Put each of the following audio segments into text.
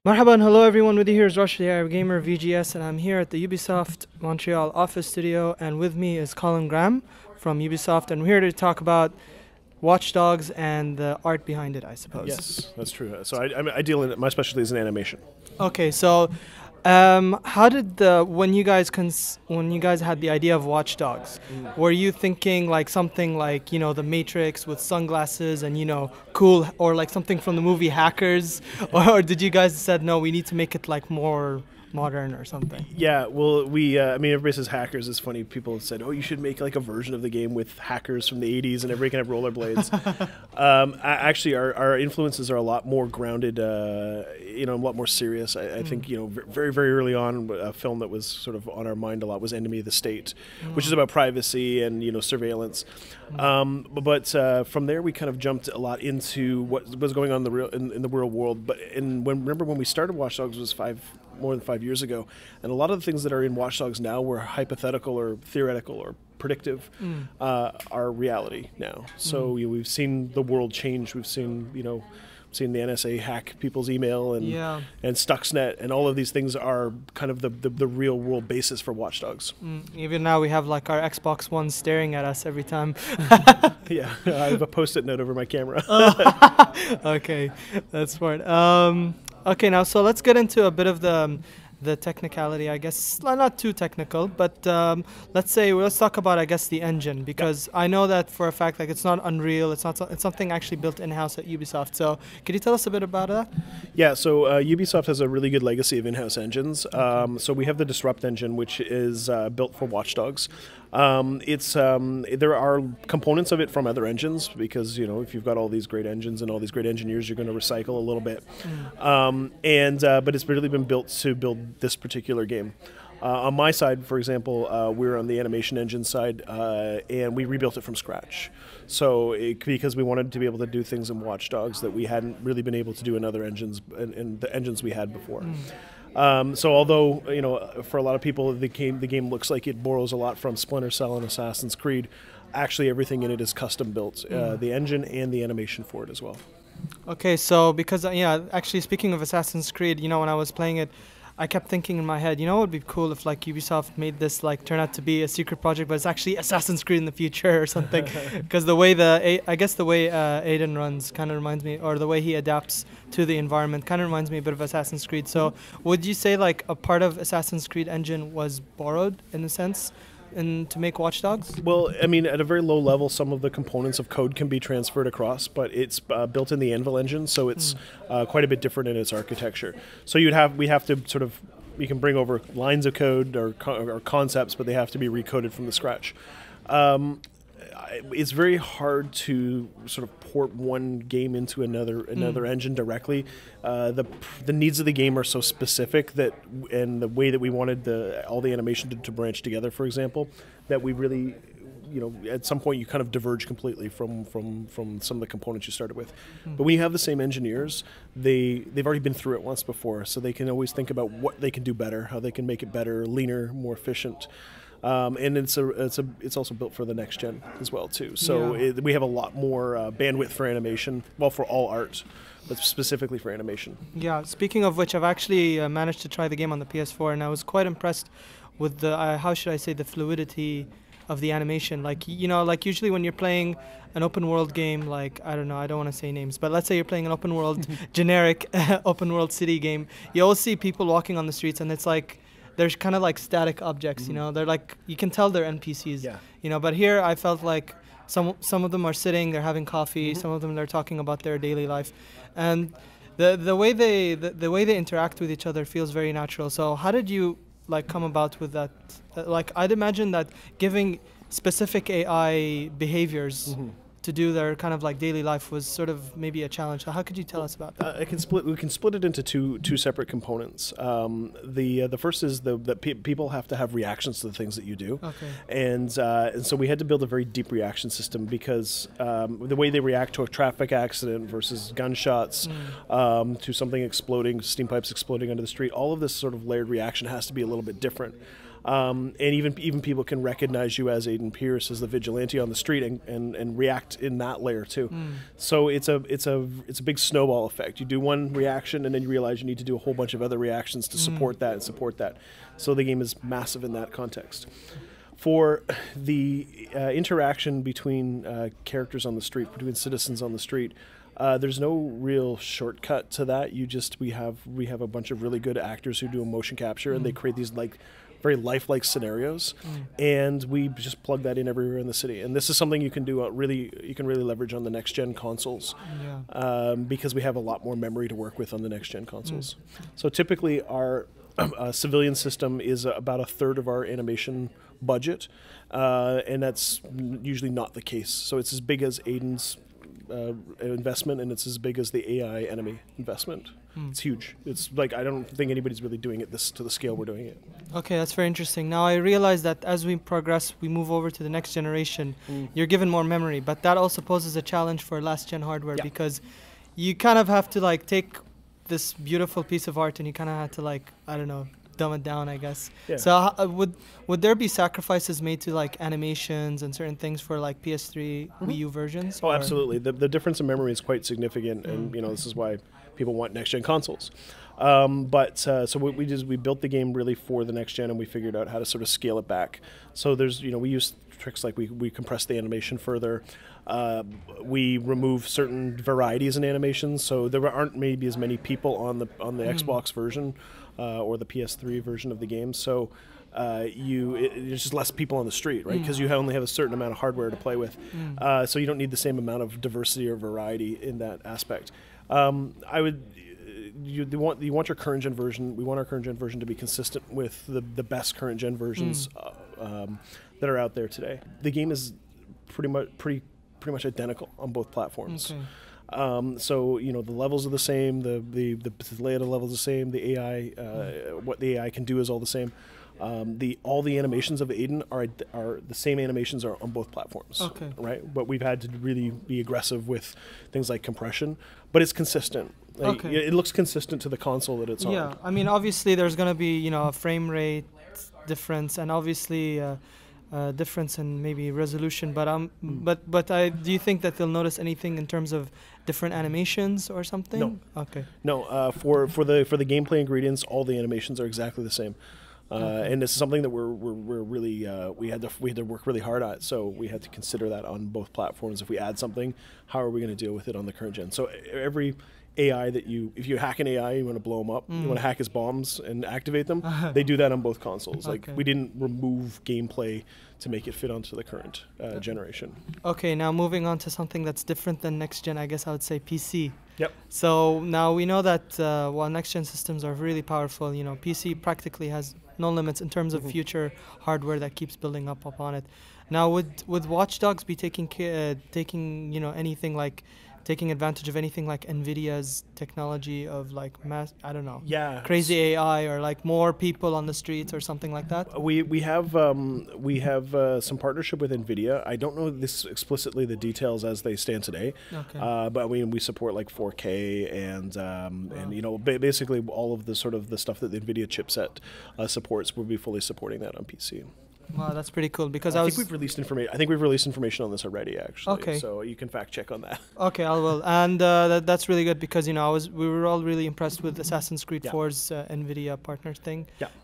Marhaba and hello everyone, with you here is Rush the Arab Gamer VGS, and I'm here at the Ubisoft Montreal office studio, and with me is Colin Graham from Ubisoft, and we're here to talk about Watch Dogs and the art behind it, I suppose. Yes, that's true. So I deal in, my specialty is in animation. Okay, so how did when you guys had the idea of Watch Dogs, were you thinking like something like, you know, the Matrix with sunglasses and, you know, cool, or like something from the movie Hackers, or did you guys said no, we need to make it like more modern or something? Yeah, well, I mean, everybody says Hackers. It's funny. People have said, oh, you should make like a version of the game with hackers from the 80s and everybody can have rollerblades. Actually, our influences are a lot more grounded, you know, a lot more serious. I think, you know, very, very early on, a film that was sort of on our mind a lot was Enemy of the State, which is about privacy and, you know, surveillance. But from there, we kind of jumped a lot into what was going on in the real world. But remember when we started Watch Dogs was more than 5 years ago, and a lot of the things that are in Watch Dogs now were hypothetical or theoretical or predictive, are reality now. So we've seen the world change. We've seen, you know, seen the NSA hack people's email and Stuxnet, and all of these things are kind of the real world basis for Watch Dogs. Even now we have like our Xbox One staring at us every time. Yeah, I have a Post-it note over my camera. Okay, that's smart. Okay, now so let's get into a bit of the technicality, I guess. Not too technical, but let's talk about, I guess, the engine, because I know that for a fact, like, it's not Unreal, it's something actually built in-house at Ubisoft. So could you tell us a bit about that? Yeah, so Ubisoft has a really good legacy of in-house engines. So we have the Disrupt engine, which is built for Watch Dogs. There are components of it from other engines, because, you know, if you've got all these great engines and all these great engineers, you're going to recycle a little bit. But it's really been built to build this particular game. On my side, for example, we're on the animation engine side, and we rebuilt it from scratch. So because we wanted to be able to do things in Watch Dogs that we hadn't really been able to do in other engines, in the engines we had before. So although, you know, for a lot of people the game looks like it borrows a lot from Splinter Cell and Assassin's Creed, actually everything in it is custom built, the engine and the animation for it as well. Okay, so because, yeah, actually speaking of Assassin's Creed, you know, when I was playing it, I kept thinking in my head, you know, it would be cool if like Ubisoft made this like turn out to be a secret project, but it's actually Assassin's Creed in the future or something. Because the way I guess the way Aiden runs kind of reminds me, or the way he adapts to the environment kind of reminds me a bit of Assassin's Creed. So would you say like a part of Assassin's Creed engine was borrowed in a sense? And to make Watch Dogs? Well, I mean, at a very low level, some of the components of code can be transferred across, but it's built in the Anvil engine, so it's quite a bit different in its architecture. So we have to sort of, you can bring over lines of code or concepts, but they have to be recoded from the scratch. It's very hard to sort of port one game into another engine directly. The needs of the game are so specific that, and the way that we wanted all the animation to branch together, for example, that we really, you know, at some point you kind of diverge completely from some of the components you started with. But when you have the same engineers, they've already been through it once before, so they can always think about what they can do better, how they can make it better, leaner, more efficient. And it's also built for the next gen as well too. So we have a lot more bandwidth for animation, well, for all art, but specifically for animation. Yeah. Speaking of which, I've actually managed to try the game on the PS4, and I was quite impressed with the how should I say, the fluidity of the animation. Like, you know, like usually when you're playing an open world game, like, I don't know, I don't want to say names, but let's say you're playing an open world generic open world city game, you always see people walking on the streets, and it's like, there's kind of like static objects, you know, they're like, you can tell they're NPCs, you know, but here I felt like some of them are sitting, they're having coffee, some of them they're talking about their daily life, and the way they interact with each other feels very natural. So how did you like come about with that? Like, I'd imagine that giving specific AI behaviors to do their kind of like daily life was sort of maybe a challenge. So how could you tell us about that? We can split it into two separate components. The first is that people have to have reactions to the things that you do. Okay. And so we had to build a very deep reaction system, because the way they react to a traffic accident versus gunshots, to something exploding, steam pipes exploding under the street, all of this sort of layered reaction has to be a little bit different. And even people can recognize you as Aiden Pierce, as the vigilante on the street, and react in that layer too. So it's a big snowball effect. You do one reaction, and then you realize you need to do a whole bunch of other reactions to support that and support that. So the game is massive in that context. For the interaction between characters on the street, between citizens on the street, there's no real shortcut to that. We have a bunch of really good actors who do a motion capture, and they create these like very lifelike scenarios, and we just plug that in everywhere in the city. And this is something you can do you can really leverage on the next gen consoles, because we have a lot more memory to work with on the next gen consoles. So typically our civilian system is about a third of our animation budget, and that's usually not the case. So it's as big as Aiden's investment, and it's as big as the AI enemy investment. It's huge. It's like, I don't think anybody's really doing it to the scale we're doing it. Okay, that's very interesting. Now I realize that as we progress, we move over to the next generation, you're given more memory, but that also poses a challenge for last gen hardware, because you kind of have to like take this beautiful piece of art and you kind of have to like, I don't know, dumb it down, I guess. So would there be sacrifices made to like animations and certain things for like PS3 Wii U versions? Oh, absolutely. The difference in memory is quite significant, and this is why people want next gen consoles. So what we did is we built the game really for the next gen, and we figured out how to sort of scale it back. So there's we use tricks like we compress the animation further. We remove certain varieties in animations, so there aren't maybe as many people on the Xbox version or the PS3 version of the game. So there's just less people on the street, right? Because you only have a certain amount of hardware to play with. So you don't need the same amount of diversity or variety in that aspect. You want your current gen version. We want our current gen version to be consistent with the best current gen versions that are out there today. The game is pretty much identical on both platforms. So the levels are the same, the layout of the levels is the same, the AI, what the AI can do is all the same. All the animations of Aiden are the same animations are on both platforms. Right? But we've had to really be aggressive with things like compression, but it's consistent. Like, it looks consistent to the console that it's on. Yeah, I mean, obviously there's going to be a frame rate difference, and obviously difference in maybe resolution. But do you think that they'll notice anything in terms of different animations or something? No. Okay. No. For the gameplay ingredients, all the animations are exactly the same. And this is something that we're really we had to work really hard at. So we had to consider that on both platforms. If we add something, how are we going to deal with it on the current gen? So every AI if you hack an AI, you want to blow them up, you want to hack his bombs and activate them, they do that on both consoles. Like, we didn't remove gameplay to make it fit onto the current generation. Okay, now moving on to something that's different than next gen, I guess I would say PC. Yep. So now we know that while next gen systems are really powerful, PC practically has no limits in terms of future hardware that keeps building up upon it. Now would Watch Dogs be taking anything like taking advantage of anything like NVIDIA's technology of like crazy AI, or like more people on the streets or something like that? We have some partnership with NVIDIA. I don't know this explicitly the details as they stand today, but we support like 4K and basically all of the sort of the stuff that the NVIDIA chipset supports. We'll be fully supporting that on PC. Wow, that's pretty cool, because I think we've released information. I think we've released information on this already, actually. Okay. So you can fact check on that. Okay, I will. And that's really good, because we were all really impressed with Assassin's Creed 4's NVIDIA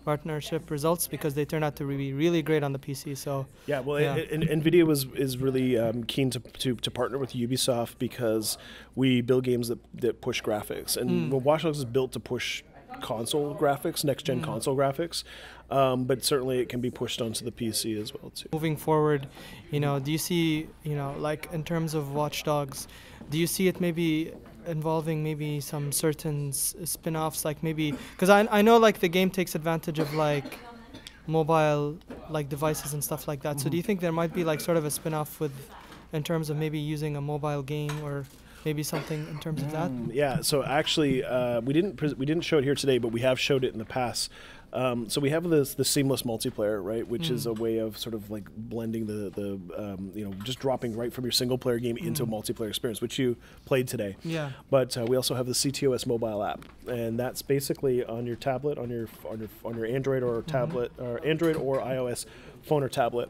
partnership results, because they turned out to be really great on the PC. So NVIDIA is really keen to partner with Ubisoft, because we build games that push graphics, and Watch Dogs is built to push console graphics, next gen console graphics, but certainly it can be pushed onto the PC as well too. Moving forward, do you see, like in terms of Watch Dogs, do you see it maybe involving maybe some certain spin-offs, like maybe, because I know like the game takes advantage of like mobile like devices and stuff like that. So do you think there might be like sort of a spin-off in terms of maybe using a mobile game or maybe something in terms of that. Yeah. So actually, we didn't show it here today, but we have showed it in the past. So we have the seamless multiplayer, right, which is a way of sort of like blending the just dropping right from your single player game into a multiplayer experience, which you played today. Yeah. But we also have the CTOS mobile app, and that's basically on your tablet, on your Android or tablet, or Android or iOS phone or tablet.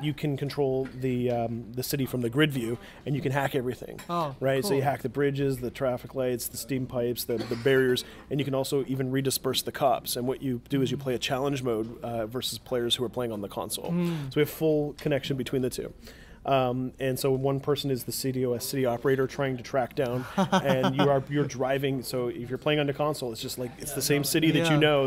You can control the city from the grid view, and you can hack everything. Oh, right. cool. So you hack the bridges, the traffic lights, the steam pipes, the barriers, and you can also even redisperse the cops. And what you do is you play a challenge mode versus players who are playing on the console. So we have full connection between the two. And so one person is the CTOS city operator trying to track down, and you're driving. So if you're playing on the console, it's just like it's the same city that you know,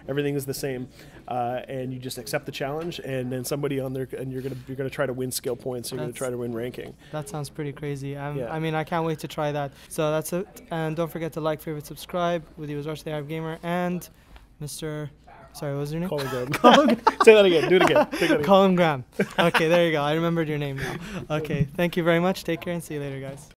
everything is the same, and you just accept the challenge. And then somebody on there, and you're gonna try to win skill points. You're gonna try to win ranking. That sounds pretty crazy. I mean, I can't wait to try that. So that's it. And don't forget to like, favorite, subscribe. With you was Rush the Arab Gamer and Mr. Sorry, what was your name? Colin Graham. Say that again. Do it again. Take that again. Colin Graham. Okay, there you go. I remembered your name now. Okay, thank you very much. Take care and see you later, guys.